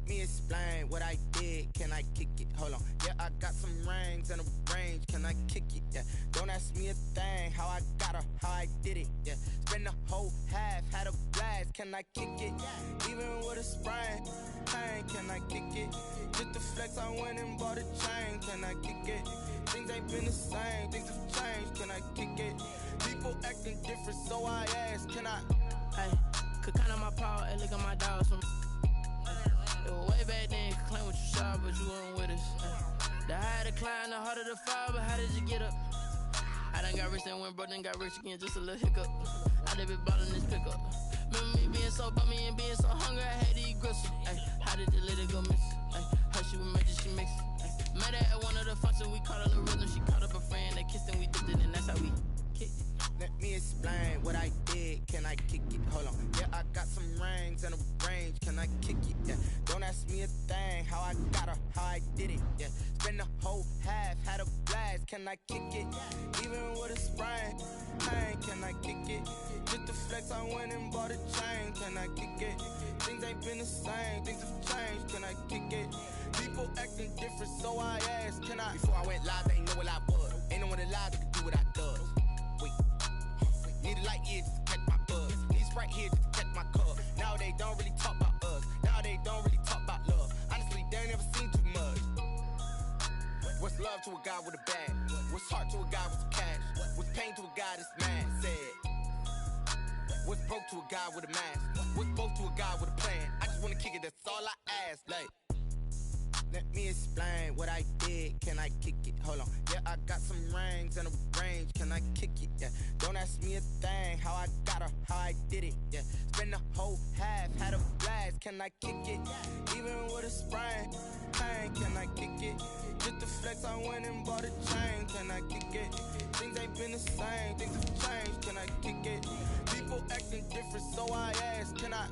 Let me explain what I did. Can I kick it? Hold on. Yeah, I got some rings and a range. Can I kick it? Yeah. Don't ask me a thing. How I got her, how I did it. Yeah. Spend the whole half, had a blast. Can I kick it? Even with a sprain, pain. Can I kick it? Just the flex, I went and bought a chain. Can I kick it? Things ain't been the same. Things have changed. Can I kick it? People acting different, so I ask. Can I? Hey, could count on my power. Hey, look at my dogs from. It was way back then, you could claim what you saw, but you weren't with us. The higher the climb, the harder the fall, but how did you get up? I done got rich, then went broke, then got rich again, just a little hiccup. I done been ballin' this pickup. Remember me being so bummy and being so hungry, I had to eat gristle. Ay, how did you let it go miss? Ay, how she was magic, she mixed. Met her at one of the functions, we caught a little rhythm, she caught up a friend, they kissed and we dipped it, and that's how we kicked it. Let me explain what I did. Can I kick it? Hold on. Yeah, I got some rings and a range. Can I kick it? Yeah. Don't ask me a thing. How I got her, how I did it. Yeah. Spend the whole half, had a blast. Can I kick it? Even with a sprain, pain. Can I kick it? Just the flex, I went and bought a chain. Can I kick it? Things ain't been the same. Things have changed. Can I kick it? People acting different, so I ask. Can I? Before I went live, they ain't know what I was. Ain't no one alive that could do what I does. Wait. Need a light year just to catch my buzz. Need Sprite here just to catch my cup. Now they don't really talk about us. Now they don't really talk about love. Honestly, they ain't never seen too much. What's love to a guy with a bag? What's heart to a guy with some cash? What's pain to a guy that's mad? Said. What's broke to a guy with a mask? What's both to a guy with a plan? I just wanna kick it, that's all I ask. Like, let me explain what I did. Can I kick it? Hold on. Yeah, I got some rings and a range. Can I kick it? Yeah. Don't ask me a thing. How I got her, how I did it. Yeah. Spend the whole half, had a blast. Can I kick it? Even with a sprain, pain. Can I kick it? Just the flex, I went and bought a chain. Can I kick it? Things ain't been the same. Things have changed. Can I kick it? People acting different, so I ask. Can I?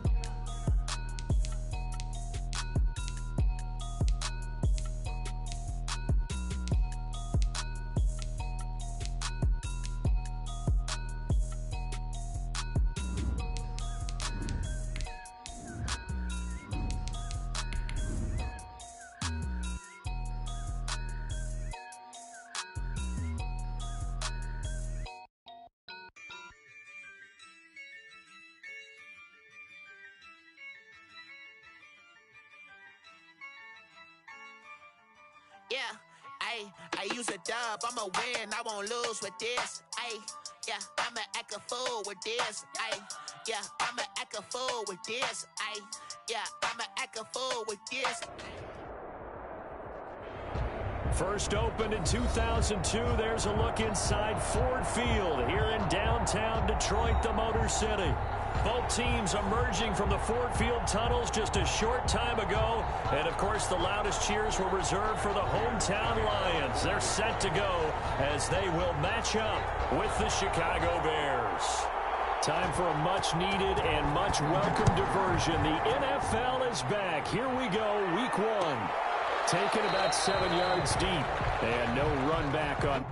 Yeah, I use a dub, I'ma win, I won't lose with this. Yeah, I'ma act a fool with this. Yeah, I'ma act a fool with this. Yeah, I'ma act a fool with this. First opened in 2002, there's a look inside Ford Field here in downtown Detroit, the Motor City. Both teams emerging from the Ford Field tunnels just a short time ago. And, of course, the loudest cheers were reserved for the hometown Lions. They're set to go as they will match up with the Chicago Bears. Time for a much-needed and much-welcome diversion. The NFL is back. Here we go, Week 1. Taken about 7 yards deep, and no run back on.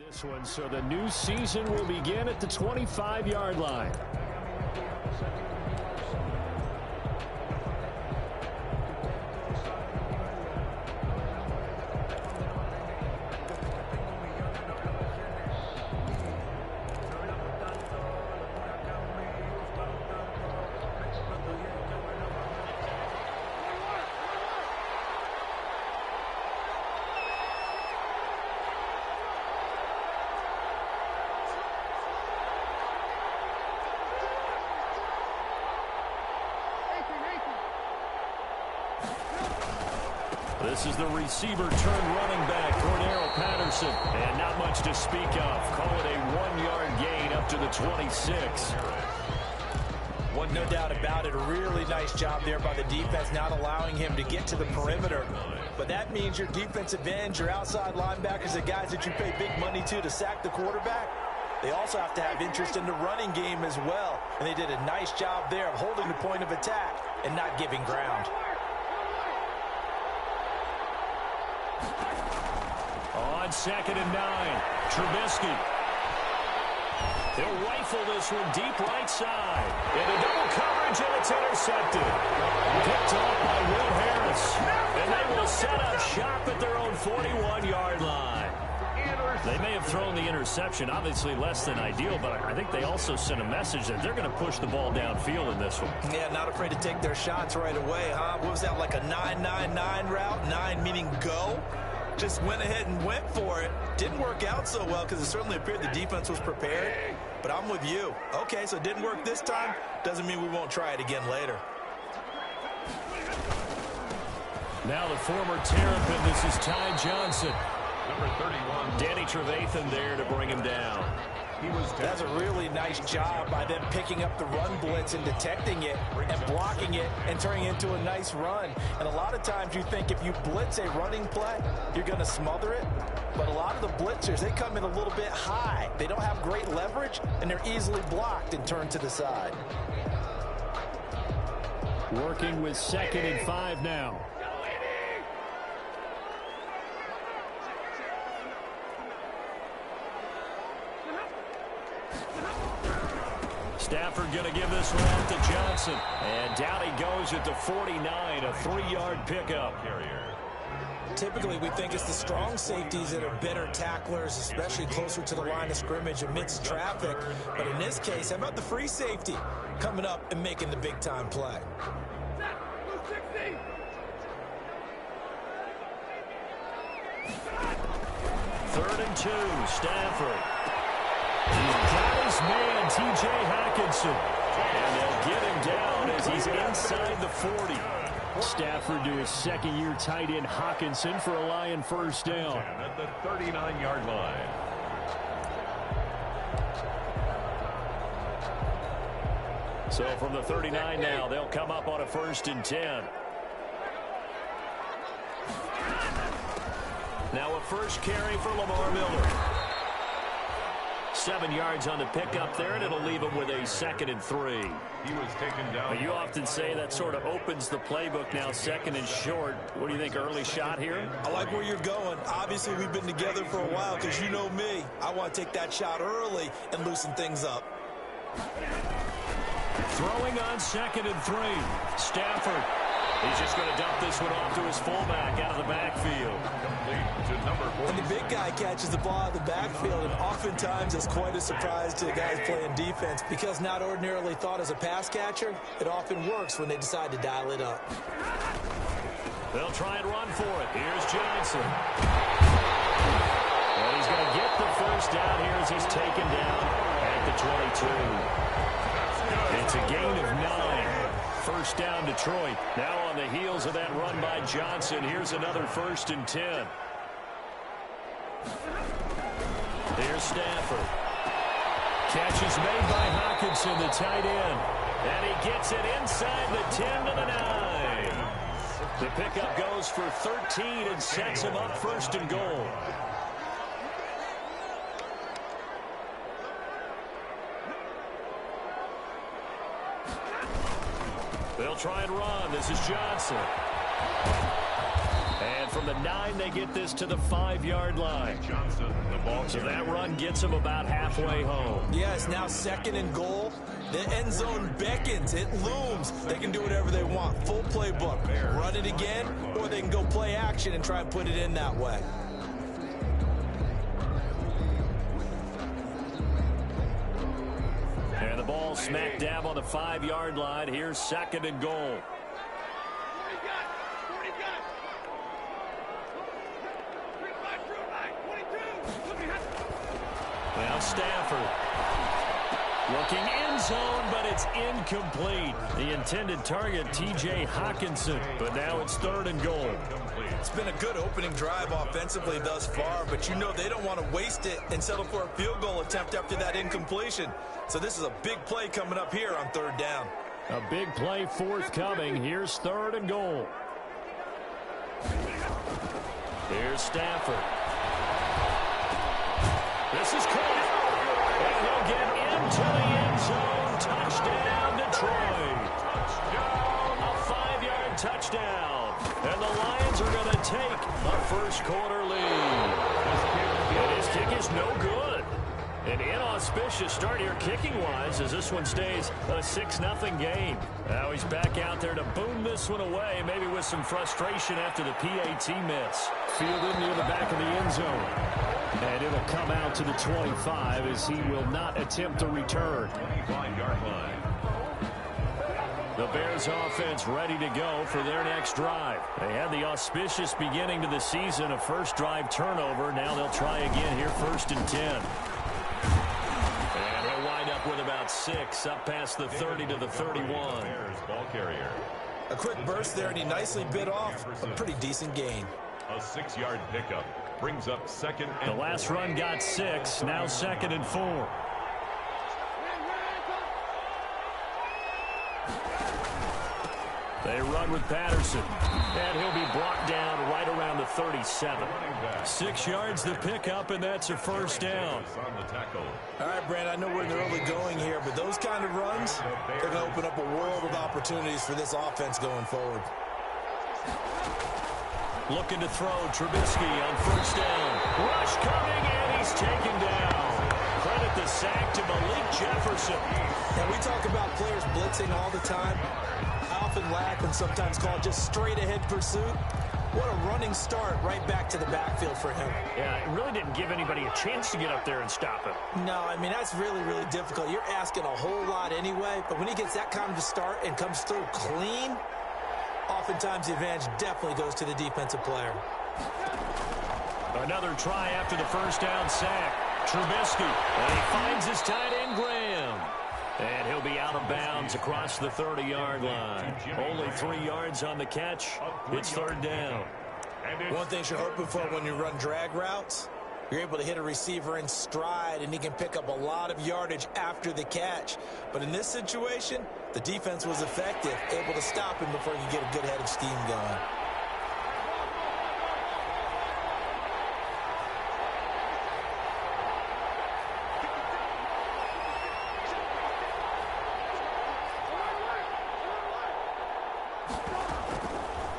This one, so the new season will begin at the 25-yard line. This is the receiver turned running back, Cordero Patterson. And not much to speak of. Call it a 1-yard gain up to the 26. Well, no doubt about it. A really nice job there by the defense, not allowing him to get to the perimeter. But that means your defensive ends, your outside linebackers, the guys that you pay big money to sack the quarterback, they also have to have interest in the running game as well. And they did a nice job there of holding the point of attack and not giving ground. On 2nd and 9, Trubisky. He'll rifle this one deep right side. Into double coverage, and it's intercepted. Picked off by Will Harris. And they will set up shop at their own 41-yard line. They may have thrown the interception, obviously less than ideal, but I think they also sent a message that they're going to push the ball downfield in this one. Yeah, not afraid to take their shots right away, huh? What was that, like a 9-9-9 route? 9 meaning go? Just went ahead and went for it. Didn't work out so well because it certainly appeared the defense was prepared. But I'm with you. Okay, so it didn't work this time. Doesn't mean we won't try it again later. Now the former Terrapin, this is Ty Johnson. Number 31. Danny Trevathan there to bring him down. That's a really nice job by them picking up the run blitz and detecting it and blocking it and turning it into a nice run. And a lot of times you think if you blitz a running play, you're going to smother it. But a lot of the blitzers, they come in a little bit high. They don't have great leverage, and they're easily blocked and turned to the side. Working with 2nd and 5 now. Stafford going to give this one out to Johnson. And down he goes at the 49, a 3-yard pickup. Typically, we think it's the strong safeties that are better tacklers, especially closer to the line of scrimmage amidst traffic. But in this case, how about the free safety coming up and making the big-time play? Third and 2, Stafford. He's got his man, T.J. Hockenson. And they'll get him down as he's inside the 40. Stafford to his second-year tight end Hockenson for a Lion first down. At the 39-yard line. So from the 39 now, they'll come up on a 1st and 10. Now a first carry for Lamar Miller. 7 yards on the pickup there, and it'll leave him with a 2nd and 3. He was taken down. You often say that sort of opens the playbook now, 2nd and short. What do you think, early shot here? I like where you're going. Obviously, we've been together for a while because you know me. I want to take that shot early and loosen things up. Throwing on 2nd and 3. Stafford. He's just going to dump this one off to his fullback out of the backfield. Complete to number 4. And the big guy catches the ball out of the backfield, and oftentimes it's quite a surprise to the guys playing defense because not ordinarily thought as a pass catcher, it often works when they decide to dial it up. They'll try and run for it. Here's Johnson. And he's going to get the first down here as he's taken down at the 22. It's a gain of 9. First down, Detroit. Now on the heels of that run by Johnson, here's another 1st and 10. Here's Stafford. Catch is made by Hockenson, the tight end. And he gets it inside the 10 to the 9. The pickup goes for 13 and sets him up 1st and goal. They'll try and run. This is Johnson. And from From the 9, they get this to the 5-yard line. Johnson, the ball. So that run gets them about halfway home. Yeah, it's now 2nd and goal. The end zone beckons. It looms. They can do whatever they want. Full playbook. Run it again, or they can go play action and try and put it in that way. And the ball smack dab on the 5-yard line. Here's 2nd and goal. Now Stafford looking end zone, but it's incomplete. The intended target, T.J. Hawkinson, but now it's 3rd and goal. It's been a good opening drive offensively thus far, but you know they don't want to waste it and settle for a field goal attempt after that incompletion. So this is a big play coming up here on 3rd down. A big play forthcoming. Here's 3rd and goal. Here's Stafford. This is caught. And he'll get into the end zone. Touchdown, Detroit. A 5-yard touchdown. And the Lions are going to take a first-quarter lead. And his kick is no good. An inauspicious start here kicking-wise as this one stays a 6-0 game. Now he's back out there to boom this one away, maybe with some frustration after the PAT miss. Fielded near the back of the end zone. And it'll come out to the 25 as he will not attempt to return. 25-yard line. The Bears offense ready to go for their next drive. They had the auspicious beginning to the season, a first drive turnover. Now they'll try again here, 1st and 10. And he'll wind up with about 6, up past the 30 to the 31. Bears ball carrier. A quick burst there, and he nicely bit off a pretty decent gain. A 6-yard pickup brings up 2nd and The last run got 6, now 2nd and 4. They run with Patterson, and he'll be brought down right around the 37. 6 yards the pickup, and that's a 1st down. on the tackle. All right, Brand, I know we're in the early going here, but those kind of runs, they're going to open up a world of opportunities for this offense going forward. Looking to throw, Trubisky on 1st down. Rush coming, and he's taken down. Credit the sack to Malik Jefferson. And we talk about players blitzing all the time. I often laugh and sometimes call it just straight-ahead pursuit. What a running start right back to the backfield for him. Yeah, it really didn't give anybody a chance to get up there and stop him. No, I mean, that's really, really difficult. You're asking a whole lot anyway, but when he gets that kind of a start and comes through clean, oftentimes the advantage definitely goes to the defensive player. Another try after the 1st down sack. Trubisky, and he finds his tight end, Graham. And he'll be out of bounds across the 30-yard line. Only 3 yards on the catch. It's 3rd down. One thing you're hoping for when you run drag routes, you're able to hit a receiver in stride, and he can pick up a lot of yardage after the catch. But in this situation, the defense was effective, able to stop him before he could get a good head of steam going.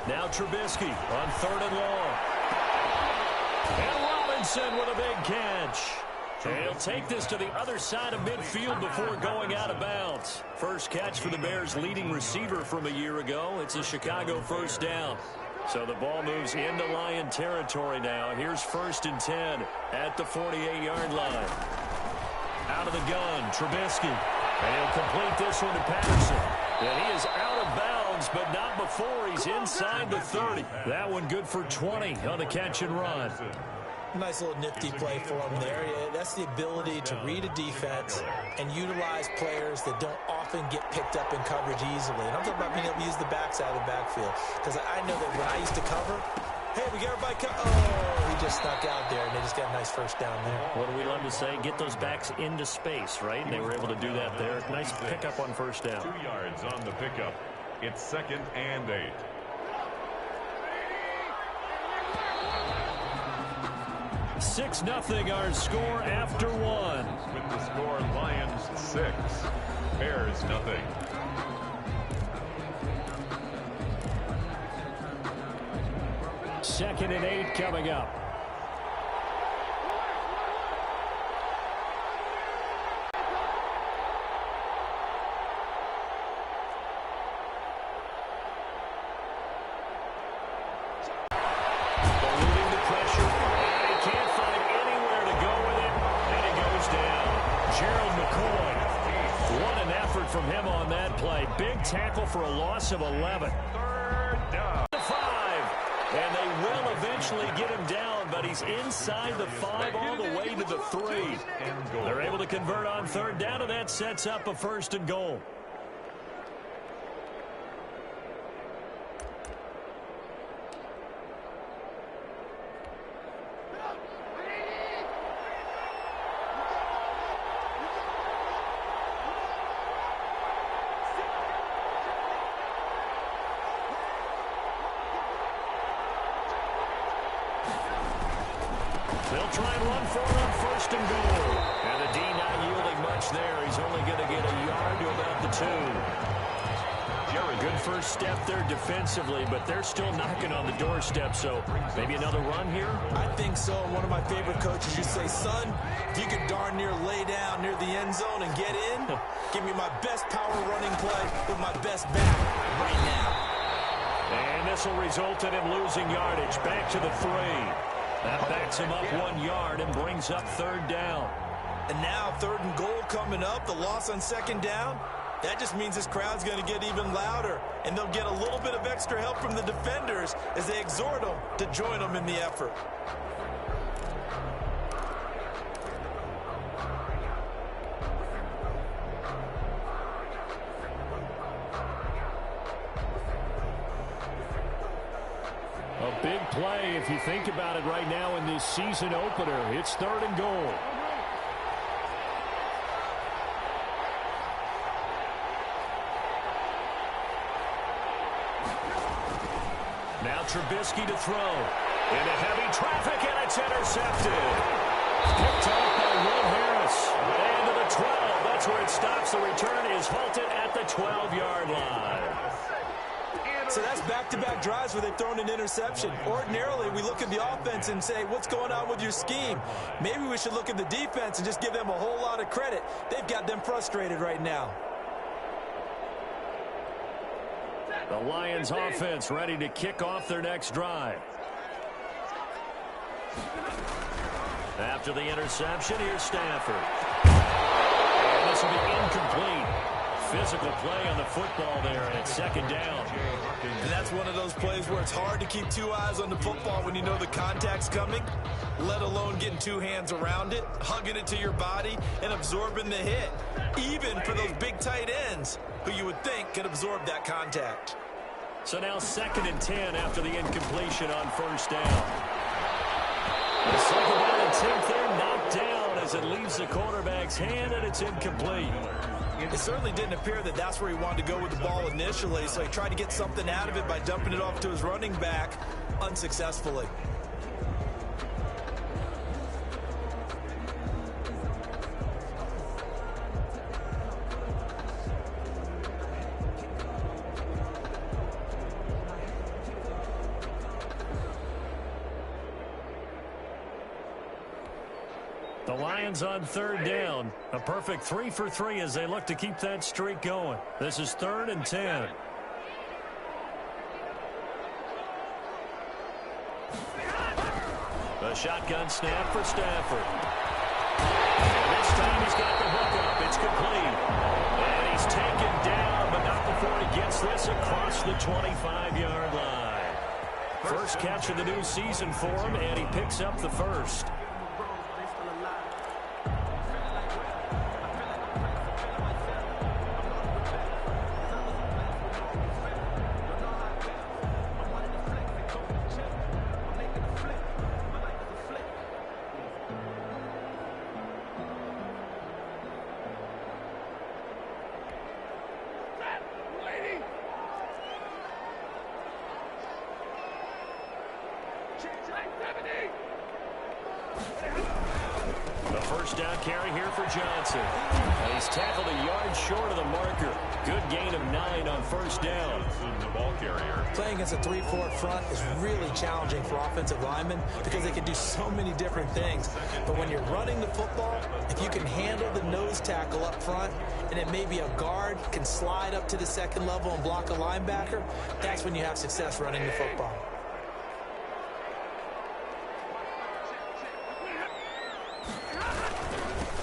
Now Trubisky on 3rd and long. And Robinson with a big catch. And he'll take this to the other side of midfield before going out of bounds. First catch for the Bears' leading receiver from a year ago. It's a Chicago 1st down. So the ball moves into Lion territory now. Here's 1st and 10 at the 48-yard line. Out of the gun, Trubisky. And he'll complete this one to Patterson. And he is out of bounds, but not before he's inside the 30. That one good for 20 on the catch and run. Nice little nifty play for him there. Yeah, that's the ability to read a defense and utilize players that don't often get picked up in coverage easily. And I'm talking about being able to use the backside of the backfield. Because I know that when I used to cover, hey, we got everybody oh, he just snuck out there, and they just got a nice 1st down there. What do we love to say? Get those backs into space, right? And they were able to do that there. Nice pickup on 1st down. 2 yards on the pickup. It's 2nd and 8. 6-0 our score after 1. With the score, Lions 6, Bears nothing. 2nd and 8 coming up. Eluding the pressure, and he can't find anywhere to go with it, and he goes down. Gerald McCoy, what an effort from him on that play. Big tackle for a loss of 11. 3rd down. 5, and they will eventually get him down, but he's inside the 5 all the way to the 3. They're able to convert on 3rd down, and that sets up a 1st and goal. They'll try and run for it on 1st and goal. And the D not yielding much there. He's only going to get a yard to about the 2. Good first step there defensively, but they're still knocking on the doorstep, so maybe another run here? I think so. One of my favorite coaches used to say, son, if you could darn near lay down near the end zone and get in, give me my best power running play with my best back right now. And this will result in him losing yardage. Back to the 3. That backs him up 1 yard and brings up 3rd down. And now 3rd and goal coming up. The loss on 2nd down. That just means this crowd's going to get even louder. And they'll get a little bit of extra help from the defenders as they exhort them to join them in the effort. A big play if you think about it right now in this season opener. It's 3rd and goal. Now Trubisky to throw. Into heavy traffic, and it's intercepted. Picked off by Will Harris. And to the 12. That's where it stops. The return is halted at the 12-yard line. So that's back-to-back drives where they've thrown an interception. Ordinarily, we look at the offense and say, what's going on with your scheme? Maybe we should look at the defense and just give them a whole lot of credit. They've got them frustrated right now. The Lions offense ready to kick off their next drive. After the interception, here's Stafford. And this will be incomplete. Physical play on the football there, and it's 2nd down. And that's one of those plays where it's hard to keep 2 eyes on the football when you know the contact's coming, let alone getting 2 hands around it, hugging it to your body, and absorbing the hit, even for those big tight ends who you would think can absorb that contact. So now 2nd and 10 after the incompletion on 1st down. The 2nd down and 10th there, knocked down as it leaves the quarterback's hand, and it's incomplete. It certainly didn't appear that that's where he wanted to go with the ball initially, so he tried to get something out of it by dumping it off to his running back unsuccessfully. The Lions on 3rd down. A perfect 3 for 3 as they look to keep that streak going. This is 3rd and 10. A shotgun snap for Stafford. And this time he's got the hook up. It's complete. And he's taken down, but not before he gets this across the 25-yard line. First catch of the new season for him, and he picks up the 1st. carry here for Johnson. And he's tackled a yard short of the marker. Good gain of 9 on first down. The ball carrier. Playing against a 3-4 front is really challenging for offensive linemen because they can do so many different things. But when you're running the football, if you can handle the nose tackle up front, and it may be a guard can slide up to the second level and block a linebacker, that's when you have success running the football.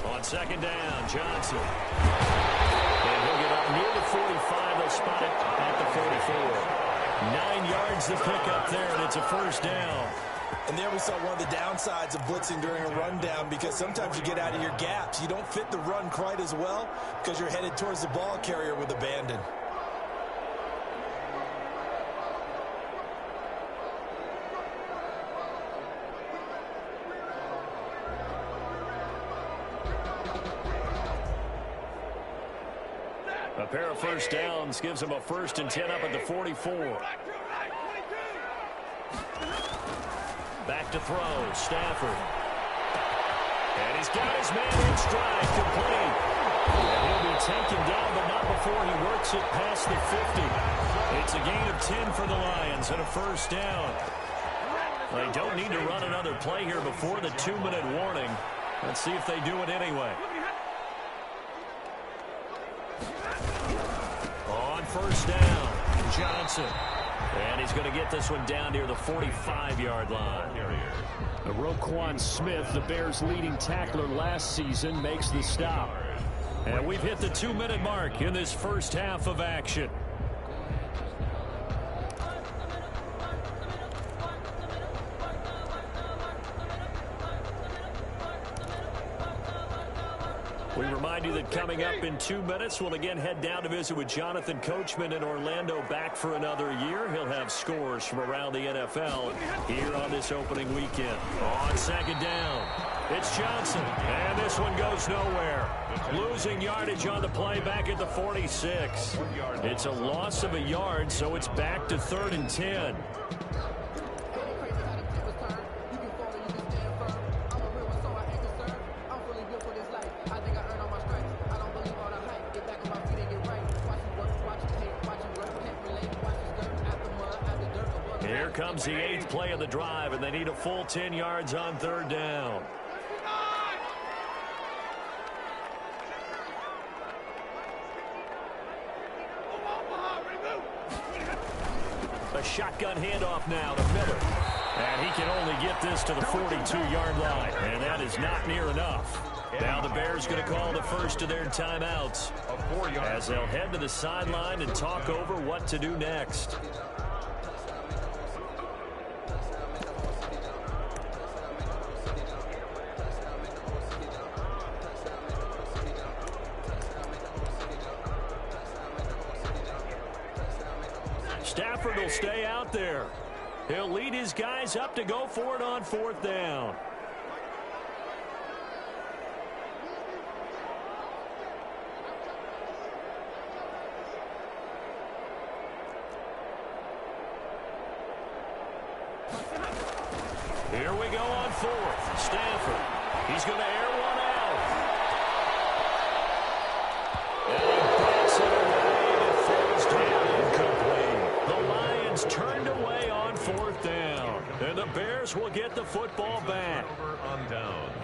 On second down, Johnson. And he'll get up near the 45. They'll spot it at the 44. 9 yards to pick up there, and it's a first down. And there we saw one of the downsides of blitzing during a rundown, because sometimes you get out of your gaps. You don't fit the run quite as well because you're headed towards the ball carrier with abandon. A pair of first downs gives him a 1st and 10 up at the 44. Back to throw, Stafford. And he's got his man in stride, complete. And he'll be taken down, but not before he works it past the 50. It's a gain of 10 for the Lions and a first down. They don't need to run another play here before the 2-minute warning. Let's see if they do it anyway. On first down, Johnson. And he's going to get this one down near the 45-yard line. Roquan Smith, the Bears' leading tackler last season, makes the stop. And we've hit the 2-minute mark in this first half of action. We remind you that coming up in 2 minutes, we'll again head down to visit with Jonathan Coachman in Orlando, back for another year. He'll have scores from around the NFL here on this opening weekend. On second down, it's Johnson, and this one goes nowhere. Losing yardage on the play back at the 46. It's a loss of a yard, so it's back to 3rd and 10. Here comes the 8th play of the drive, and they need a full 10 yards on 3rd down. A shotgun handoff now to Miller. And he can only get this to the 42-yard line, and that is not near enough. Now the Bears going to call the first of their timeouts as they'll head to the sideline and talk over what to do next. Stafford will stay out there. He'll lead his guys up to go for it on 4th down. Here we go on 4th. Stafford. He's going to air one out. And he bats it away, and it falls down incomplete. The Lions turned away on 4th down. And the Bears will get the football back. On downs.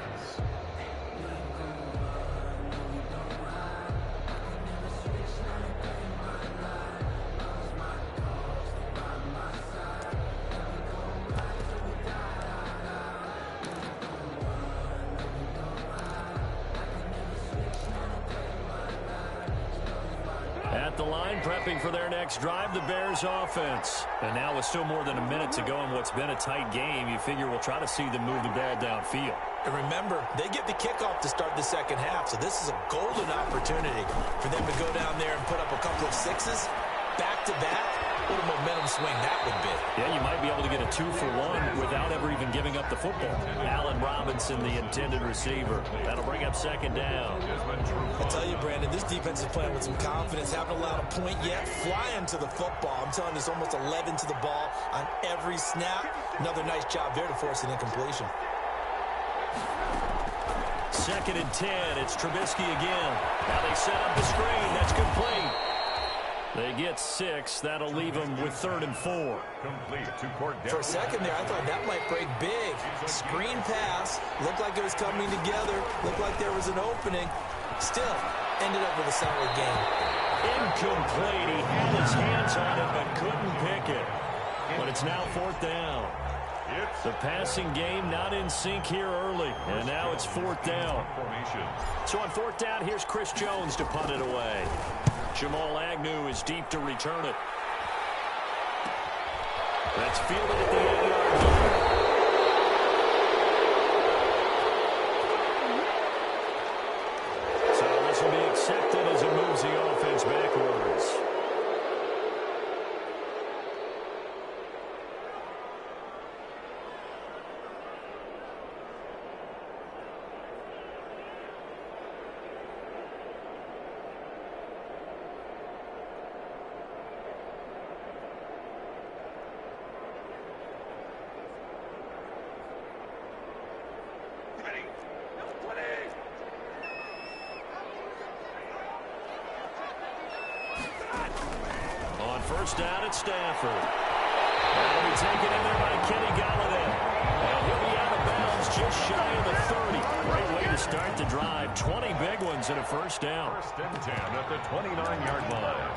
At the line, prepping for their next drive, the Bears offense. And now with still more than a minute to go in what's been a tight game, you figure we'll try to see them move the ball downfield. And remember, they get the kickoff to start the second half, so this is a golden opportunity for them to go down there and put up a couple of sixes back-to-back. What a momentum swing that would be. Yeah, you might be able to get a 2-for-1 without ever even giving up the football. Allen Robinson, the intended receiver. That'll bring up second down. I tell you, Brandon, this defense is playing with some confidence. Haven't allowed a point yet. Flying to the football. I'm telling you, it's almost 11 to the ball on every snap. Another nice job there to force an incompletion. 2nd and 10. It's Trubisky again. Now they set up the screen. That's complete. They get 6. That'll leave them with 3rd and 4. Complete to Cordell. For a second there, I thought that might break big. Screen pass. Looked like it was coming together. Looked like there was an opening. Still, ended up with a solid game. Incomplete. He had his hands on it but couldn't pick it. But it's now 4th down. The passing game not in sync here early. And now it's 4th down. So on 4th down, here's Chris Jones to punt it away. Jamal Agnew is deep to return it. That's fielded at the 8-yard line. So this will be accepted as it moves the offense backwards. First down at Stafford. That'll be taken in there by Kenny Galladay. And he'll be out of bounds just shy of the 30. Great way to start the drive. 20 big ones and a first down. 1st and 10 at the 29-yard line.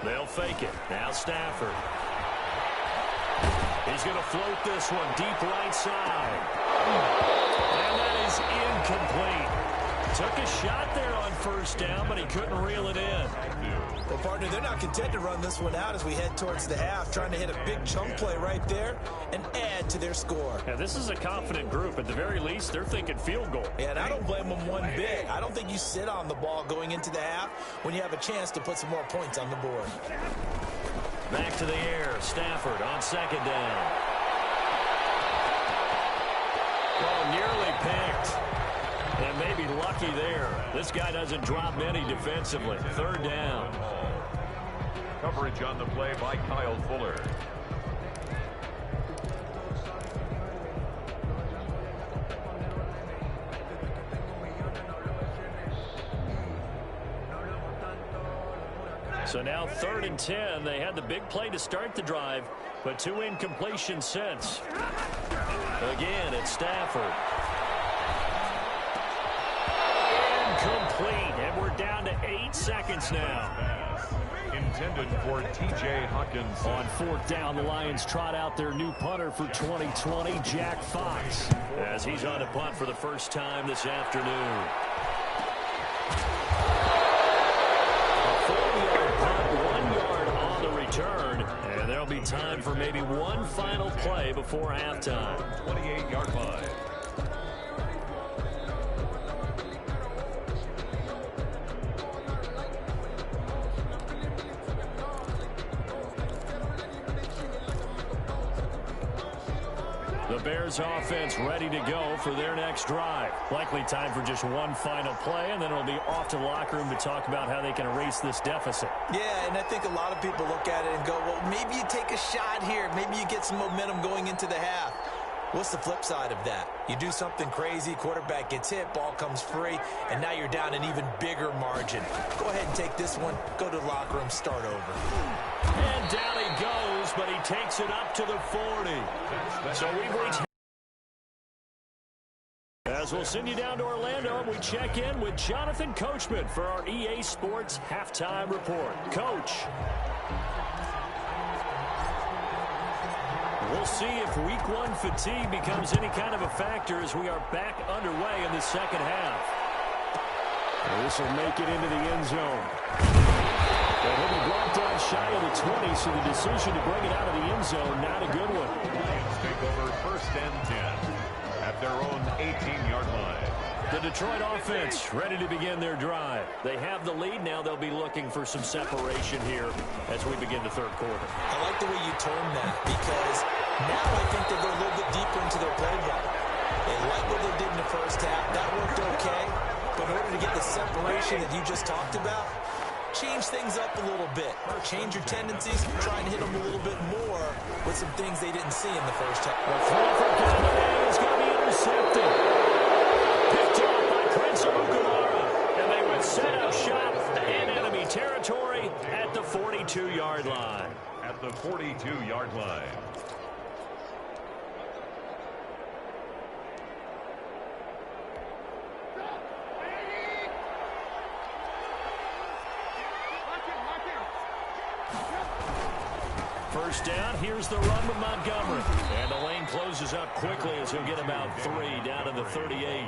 They'll fake it. Now Stafford. He's going to float this one deep right side. And that is incomplete. Took a shot there on 1st down, but he couldn't reel it in. Well, partner, they're not content to run this one out as we head towards the half, trying to hit a big chunk play right there and add to their score. Yeah, this is a confident group. At the very least, they're thinking field goal. Yeah, and I don't blame them one bit. I don't think you sit on the ball going into the half when you have a chance to put some more points on the board. Back to the air. Stafford on 2nd down. Oh, nearly picked. And maybe lucky there. This guy doesn't drop many defensively. 3rd down. Coverage on the play by Kyle Fuller. So now 3rd and 10. They had the big play to start the drive, but 2 incompletions since. Again, it's Stafford. Incomplete, and we're down to 8 seconds now. Intended for T.J. Hawkins. On 4th down, the Lions trot out their new punter for 2020, Jack Fox, as he's on to punt for the first time this afternoon. A 4-yard punt, 1 yard on the return, and there'll be time for maybe one final play before halftime. 28-yard line. The Bears offense ready to go for their next drive. Likely time for just one final play, and then it'll be off to the locker room to talk about how they can erase this deficit. Yeah, and I think a lot of people look at it and go, well, maybe you take a shot here. Maybe you get some momentum going into the half. What's the flip side of that? You do something crazy, quarterback gets hit, ball comes free, and now you're down an even bigger margin. Go ahead and take this one, go to the locker room, start over. And down he goes, but he takes it up to the 40. So we've reached... As we'll send you down to Orlando, we check in with Jonathan Coachman for our EA Sports Halftime Report. Coach. We'll see if Week 1 fatigue becomes any kind of a factor as we are back underway in the second half. This will make it into the end zone. And he'll be brought down shy of the 20, so the decision to bring it out of the end zone, not a good one. Lions take over 1st and 10 at their own 18-yard line. The Detroit offense ready to begin their drive. They have the lead. Now they'll be looking for some separation here as we begin the third quarter. I like the way you term that because now I think they go a little bit deeper into their playbook. They like what they did in the first half. That worked okay. But in order to get the separation that you just talked about, change things up a little bit. Change your tendencies. Try and hit them a little bit more with some things they didn't see in the first half. The throw for Cabernet is going to be intercepted. Picked off by Prince Amukamara. And they would set up shop in enemy territory at the 42-yard line. At the 42-yard line. First down, here's the run with Montgomery. And the lane closes up quickly as he'll get about 3 down to the 38.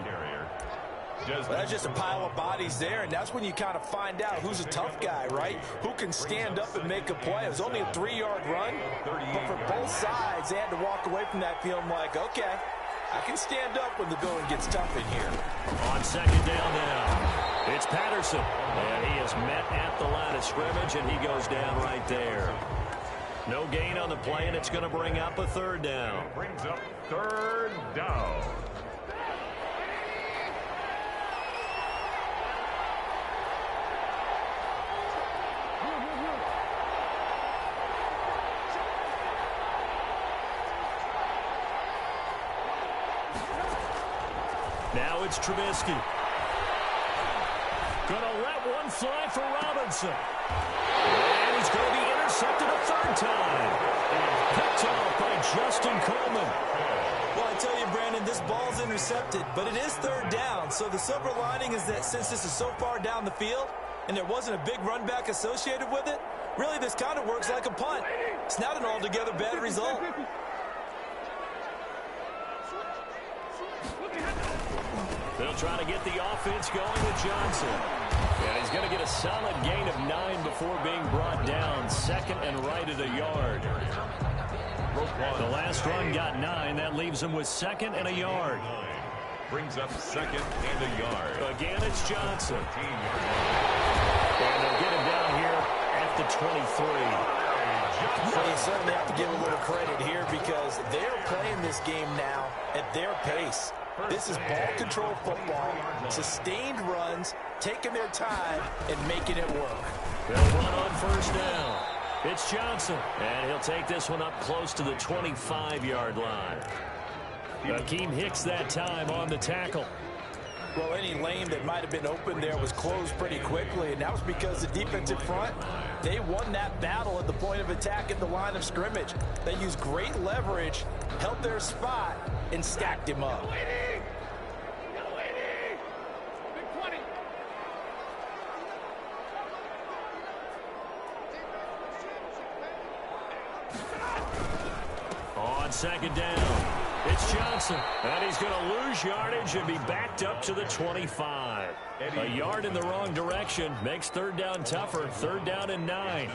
Well, that's just a pile of bodies there, and that's when you kind of find out who's a tough guy, right? Who can stand up and make a play. It was only a 3-yard run, but for both sides, they had to walk away from that feeling like, okay, I can stand up when the going gets tough in here. On second down now, it's Patterson. And he is met at the line of scrimmage, and he goes down right there. No gain on the play, and it's going to bring up a third down. Brings up third down. Now it's Trubisky. Gonna let one fly for Robinson. And he's going to be intercepted a third time. And picked off by Justin Coleman. Well, I tell you, Brandon, this ball's intercepted, but it is third down. So the silver lining is that since this is so far down the field and there wasn't a big run back associated with it, really this kind of works like a punt. It's not an altogether bad result. They'll try to get the offense going with Johnson. And he's going to get a solid gain of 9 before being brought down. Second and right at a yard. The last run got 9. That leaves him with second and a yard. Brings up second and a yard. Again, it's Johnson. And they'll get him down here at the 23. Well, you certainly have to give a little credit here because they're playing this game now at their pace. This is ball control football, sustained runs, taking their time, and making it work. They'll run on first down. It's Johnson, and he'll take this one up close to the 25-yard line. Akeem Hicks that time on the tackle. Well, any lane that might have been open there was closed pretty quickly, and that was because the defensive front, they won that battle at the point of attack at the line of scrimmage. They used great leverage, held their spot, and stacked him up. On second down, it's Johnson, and he's going to lose yardage and be backed up to the 25. A yard in the wrong direction makes third down tougher. Third down and 9.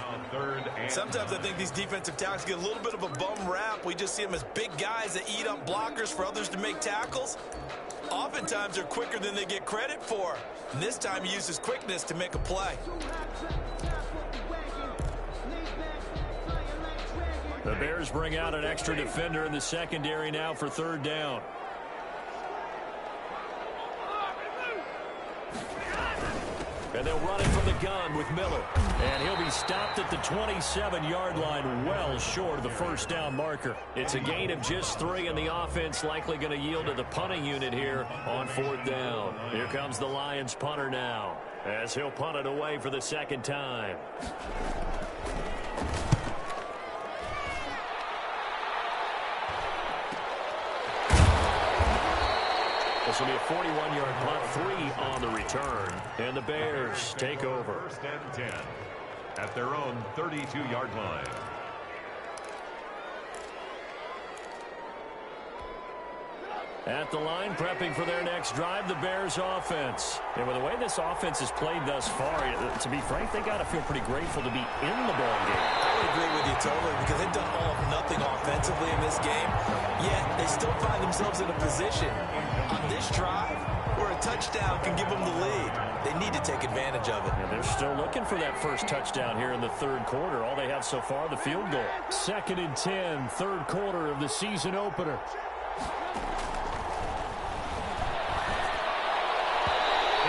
Sometimes I think these defensive tackles get a little bit of a bum rap. We just see them as big guys that eat up blockers for others to make tackles. Oftentimes they're quicker than they get credit for. And this time he uses quickness to make a play. The Bears bring out an extra defender in the secondary now for third down. And they'll run it from the gun with Miller. And he'll be stopped at the 27-yard line, well short of the first down marker. It's a gain of just 3, and the offense likely going to yield to the punting unit here on fourth down. Here comes the Lions punter now, as he'll punt it away for the second time. This will be a 41-yard punt, 3 on the return. And the Bears take over. First and 10 at their own 32-yard line. At the line, prepping for their next drive, the Bears offense. And with the way this offense has played thus far, to be frank, they got to feel pretty grateful to be in the ball game. I would agree with you totally because they've done all of nothing offensively in this game, yet they still find themselves in a position on this drive where a touchdown can give them the lead. They need to take advantage of it. And they're still looking for that first touchdown here in the third quarter. All they have so far, the field goal. 2nd and 10, third quarter of the season opener.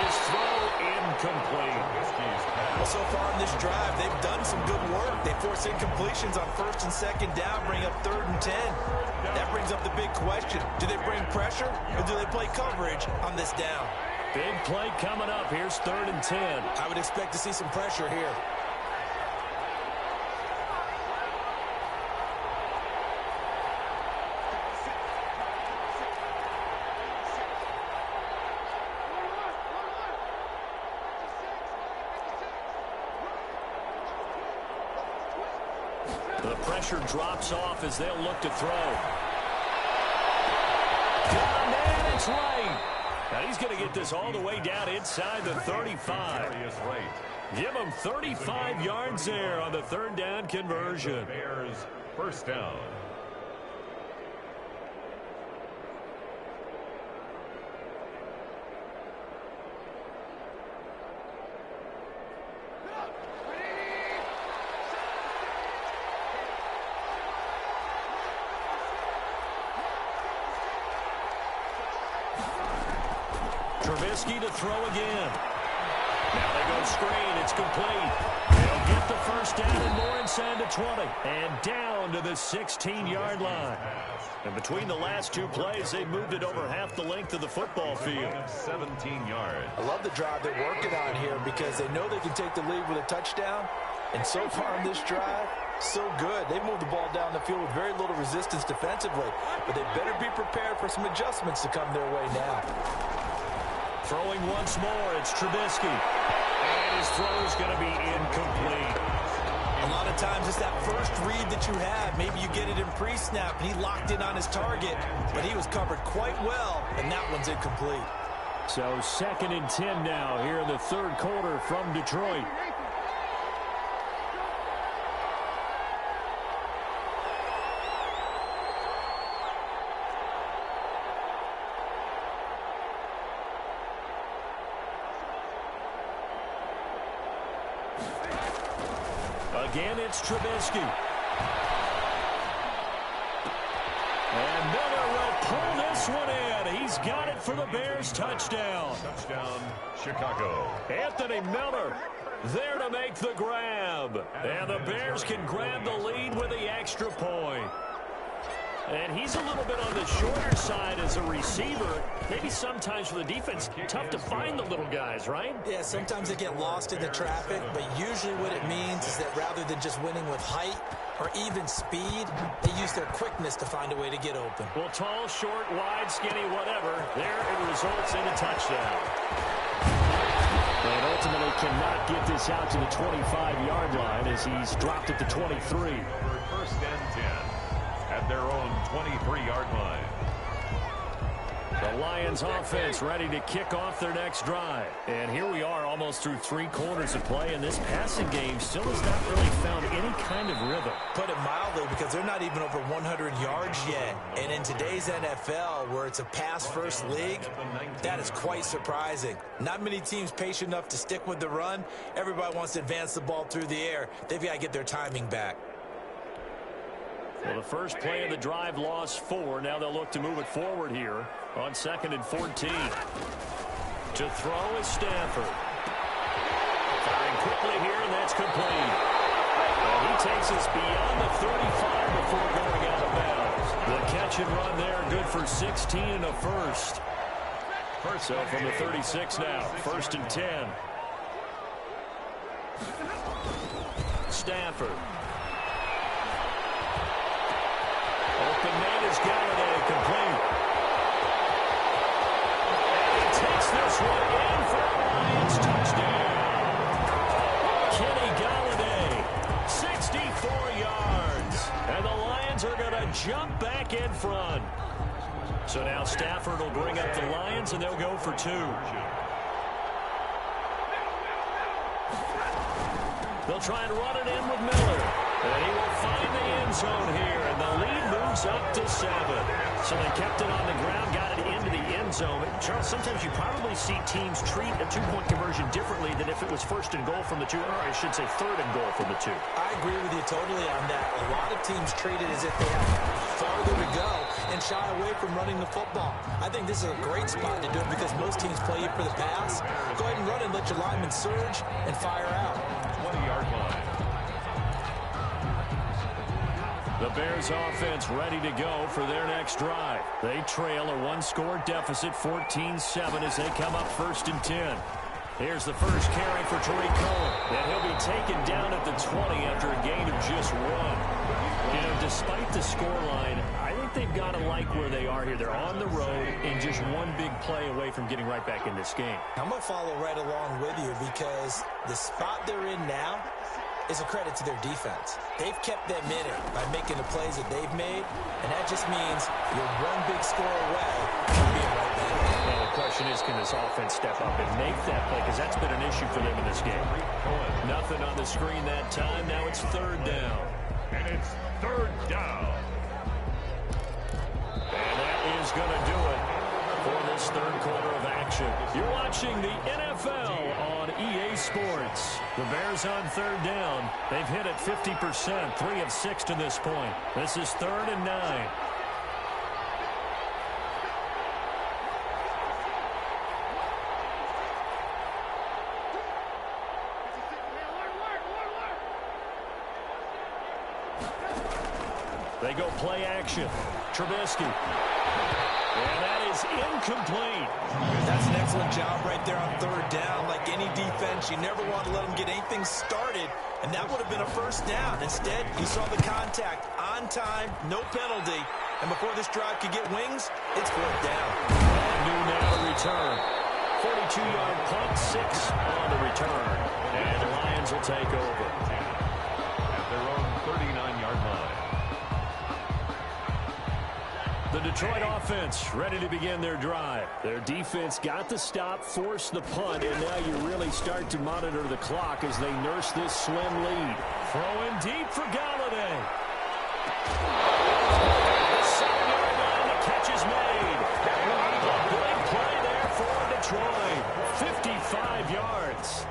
His throw incomplete. Well, so far in this drive, they've done some good work. They force incompletions on 1st and 2nd down, bring up 3rd and 10. That brings up the big question. Do they bring pressure or do they play coverage on this down? Big play coming up. Here's 3rd and 10. I would expect to see some pressure here. The pressure drops off as they'll look to throw. Got a man, it's right. Now he's going to get this all the way down inside the 35. Give him 35 yards there on the 3rd down conversion. Bears first down. Trubisky to throw again. Now they go screen. It's complete. They'll get the first down and more inside the 20. And down to the 16-yard line. And between the last two plays, they moved it over half the length of the football field. 17 yards. I love the drive they're working on here because they know they can take the lead with a touchdown. And so far in this drive, so good. They moved the ball down the field with very little resistance defensively. But they better be prepared for some adjustments to come their way now. Throwing once more, it's Trubisky. And his throw's going to be incomplete. A lot of times it's that first read that you have. Maybe you get it in pre-snap, and he locked in on his target, but he was covered quite well, and that one's incomplete. So 2nd and 10 now here in the third quarter from Detroit. Again, it's Trubisky. And Miller will pull this one in. He's got it for the Bears touchdown. Touchdown, Chicago. Anthony Miller there to make the grab. And the Bears can grab the lead with the extra point. And he's a little bit on the shorter side as a receiver. Maybe sometimes for the defense, tough to find the little guys, right? Yeah, sometimes they get lost in the traffic, but usually what it means is that rather than just winning with height or even speed, they use their quickness to find a way to get open. Well, tall, short, wide, skinny, whatever, there it results in a touchdown. And ultimately cannot get this out to the 25-yard line as he's dropped at the 23. First and 10 at their own 23-yard line. The Lions offense ready to kick off their next drive. And here we are almost through 3 quarters of play, and this passing game still has not really found any kind of rhythm. Put it mildly, because they're not even over 100 yards yet. And in today's NFL, where it's a pass-first league, that is quite surprising. Not many teams patient enough to stick with the run. Everybody wants to advance the ball through the air. They've got to get their timing back. Well, the first play of the drive lost 4. Now they'll look to move it forward here on 2nd and 14. To throw is Stafford. Firing quickly here, and that's complete. And he takes us beyond the 35 before going out of bounds. The catch and run there, good for 16 and a first. So from the 36 now, 1st and 10. Stafford. Open man is Galladay, complete. And he takes this one in for a Lions touchdown. Kenny Galladay, 64 yards. And the Lions are going to jump back in front. So now Stafford will bring up the Lions, and they'll go for 2. They'll try and run it in with Miller. And he will find the end zone here, and the lead moves up to 7. So they kept it on the ground, got it into the end zone. Charles, sometimes you probably see teams treat a two-point conversion differently than if it was first and goal from the two, or I should say third and goal from the two. I agree with you totally on that. A lot of teams treat it as if they have farther to go and shy away from running the football. I think this is a great spot to do it because most teams play you for the pass. Go ahead and run and let your linemen surge and fire out. 20-yard line. The Bears offense ready to go for their next drive. They trail a one-score deficit, 14-7, as they come up 1st and 10. Here's the first carry for Tariq Cohen, and he'll be taken down at the 20 after a gain of just 1. You know, despite the scoreline, I think they've got to like where they are here. They're on the road and just one big play away from getting right back in this game. I'm going to follow right along with you because the spot they're in now is a credit to their defense. They've kept them in it by making the plays that they've made, and that just means you're one big score away from being right back. Well, the question is, can this offense step up and make that play? Because that's been an issue for them in this game. Nothing on the screen that time. Now it's 3rd down. And it's 3rd down. And that is going to do it for this 3rd quarter of action. You're watching the NFL on EA Sports. The Bears on 3rd down. They've hit it 50%, 3 of 6 to this point. This is 3rd and 9. They go play action. Trubisky. And that is incomplete. That's an excellent job right there on 3rd down. Like any defense, you never want to let them get anything started, and that would have been a 1st down. Instead, you saw the contact on time, no penalty, and before this drive could get wings, it's 4th down. And new now to return. 42-yard punt, 6 on the return. And the Lions will take over. At their own 39-yard line. The Detroit offense ready to begin their drive. Their defense got the stop, forced the punt, and now you really start to monitor the clock as they nurse this slim lead. Throwing deep for Galladay. The 7-yard line, the catch is made. A big play there for Detroit. 55 yards.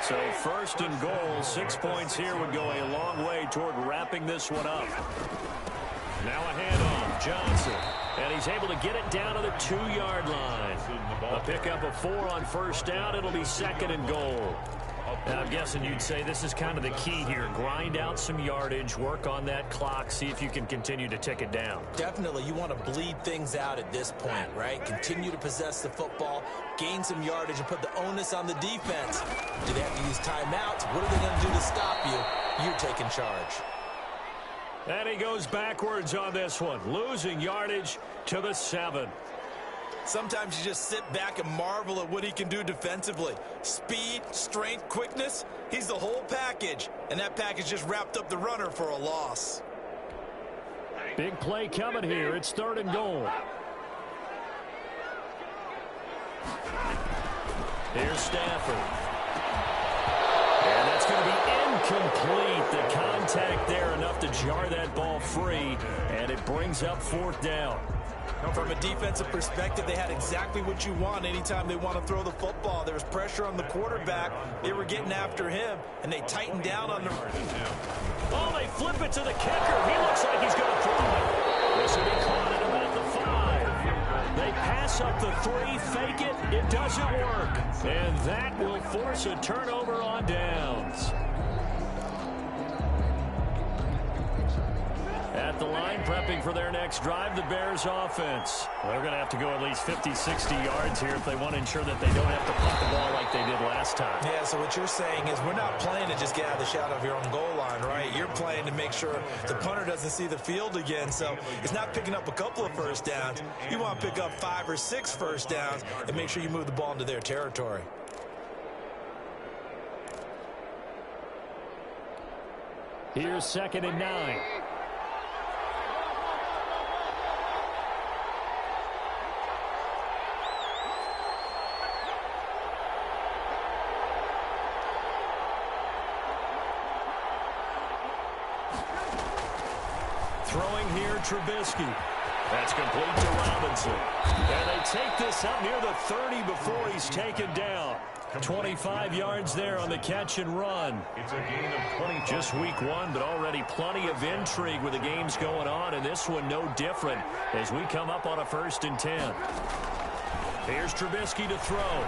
So 1st and goal, 6 points here would go a long way toward wrapping this one up. Now a handoff, Johnson, and he's able to get it down to the 2-yard line. A pickup of 4 on 1st down. It'll be 2nd and goal. And I'm guessing you'd say this is kind of the key here. Grind out some yardage, work on that clock, see if you can continue to tick it down. Definitely, you want to bleed things out at this point, right? Continue to possess the football, gain some yardage, and put the onus on the defense. Do they have to use timeouts? What are they going to do to stop you? You're taking charge. And he goes backwards on this one, losing yardage to the 7. Sometimes you just sit back and marvel at what he can do defensively. Speed, strength, quickness, he's the whole package. And that package just wrapped up the runner for a loss. Big play coming here. It's 3rd and goal. Here's Stafford. And that's going to be incomplete. The contact there enough to jar that ball free, and it brings up 4th down. From a defensive perspective, they had exactly what you want anytime they want to throw the football. There was pressure on the quarterback. They were getting after him, and they tightened down on the... Oh, they flip it to the kicker. He looks like he's going to throw it. This will be caught at about the 5. They pass up the 3, fake it. It doesn't work. And that will force a turnover on downs. At the line, prepping for their next drive, the Bears offense. They're going to have to go at least 50, 60 yards here if they want to ensure that they don't have to punt the ball like they did last time. Yeah, so what you're saying is we're not playing to just get out of the shadow of your own goal line, right? You're playing to make sure the punter doesn't see the field again. So it's not picking up a couple of 1st downs. You want to pick up 5 or 6 1st downs and make sure you move the ball into their territory. Here's 2nd and 9. Throwing here, Trubisky. That's complete to Robinson. And they take this up near the 30 before he's taken down. 25 yards there on the catch and run. It's a gain of 20. Just week one, but already plenty of intrigue with the games going on, and this one no different as we come up on a 1st and 10. Here's Trubisky to throw.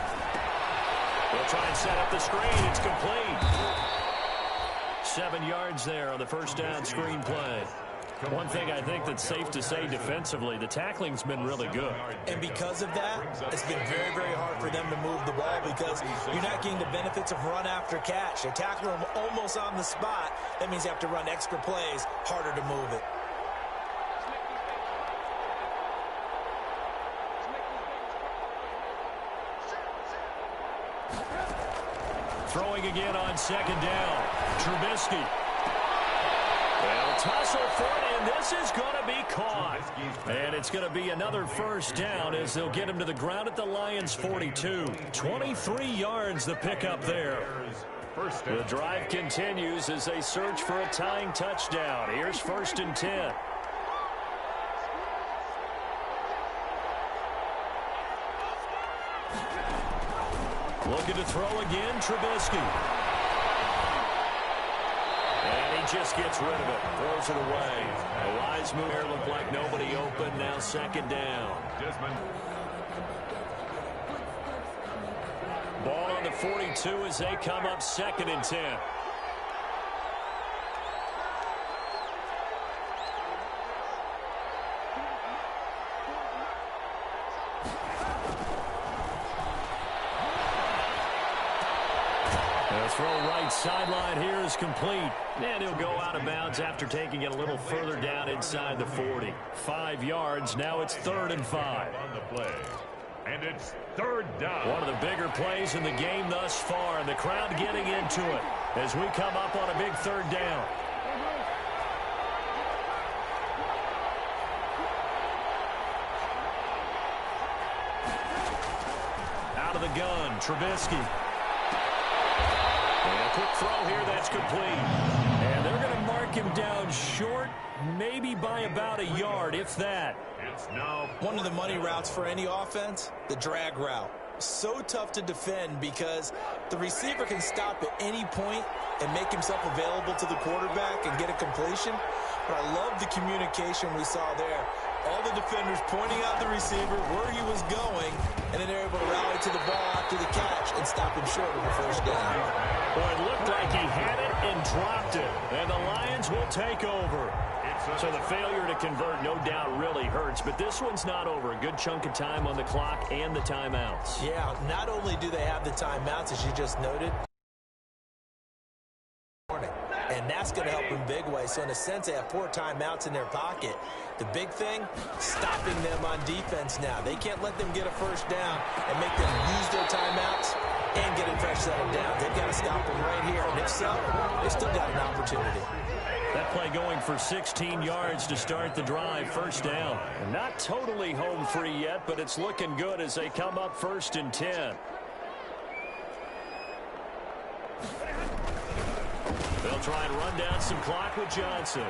They'll try and set up the screen. It's complete. 7 yards there on the first down screen play. One thing I think that's safe to say defensively, the tackling's been really good. And because of that, it's been very, very hard for them to move the ball because you're not getting the benefits of run after catch. They're tackling them almost on the spot. That means you have to run extra plays, harder to move it. Throwing again on 2nd down. Trubisky. They'll tussle for it, and this is going to be caught. And it's going to be another 1st down as they'll get him to the ground at the Lions' 42. 23 yards the pickup there. The drive continues as they search for a tying touchdown. Here's 1st and 10. Looking to throw again, Trubisky. And he just gets rid of it. Throws it away. A wise move here. Looked like nobody open. Now 2nd down. Ball on the 42 as they come up 2nd and 10. Throw right sideline here is complete. And he'll go out of bounds after taking it a little further down inside the 40. 5 yards. Now it's 3rd and 5. On the play. And it's 3rd down. One of the bigger plays in the game thus far. And the crowd getting into it as we come up on a big 3rd down. Out of the gun, Trubisky. And a quick throw here, that's complete. And they're going to mark him down short, maybe by about a yard, if that. It's now one of the money routes for any offense, the drag route. So tough to defend because the receiver can stop at any point and make himself available to the quarterback and get a completion. But I love the communication we saw there. All the defenders pointing out the receiver, where he was going, and then they're able to rally to the ball after the catch and stop him short of the 1st down. Well, it looked like he had it and dropped it, and the Lions will take over. So the failure to convert, no doubt, really hurts, but this one's not over. A good chunk of time on the clock and the timeouts. Yeah, not only do they have the timeouts, as you just noted, and that's going to help in big way. So in a sense, they have 4 timeouts in their pocket. The big thing, stopping them on defense now. They can't let them get a 1st down and make them use their timeouts and get a fresh set of down. They've got to stop them right here. And if so, they still got an opportunity. That play going for 16 yards to start the drive, 1st down. And not totally home free yet, but it's looking good as they come up 1st and 10. They'll try and run down some clock with Johnson.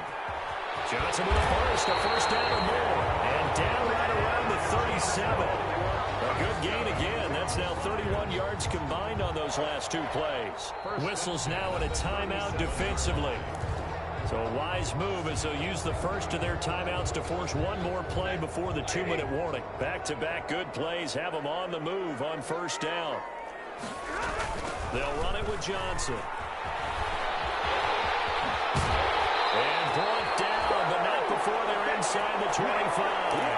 Johnson with a 1st down or more. And down right around the 37. A good gain again. That's now 31 yards combined on those last 2 plays. Whistles now in a timeout defensively. So a wise move as they'll use the first of their timeouts to force one more play before the 2-minute warning. Back-to-back good plays have them on the move on 1st down. They'll run it with Johnson. And brought down, but not before they're inside the 25.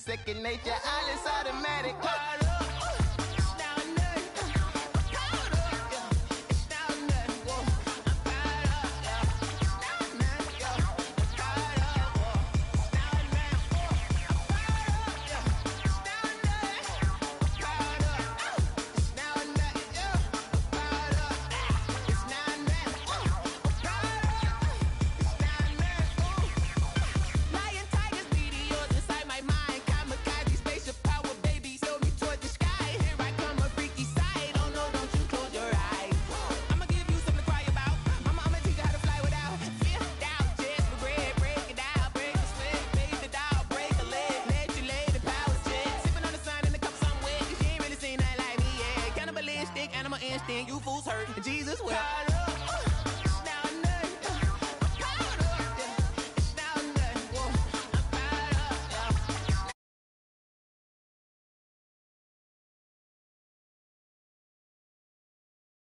second nature, all is automatic. Animal instinct, you fools hurt. Jesus will.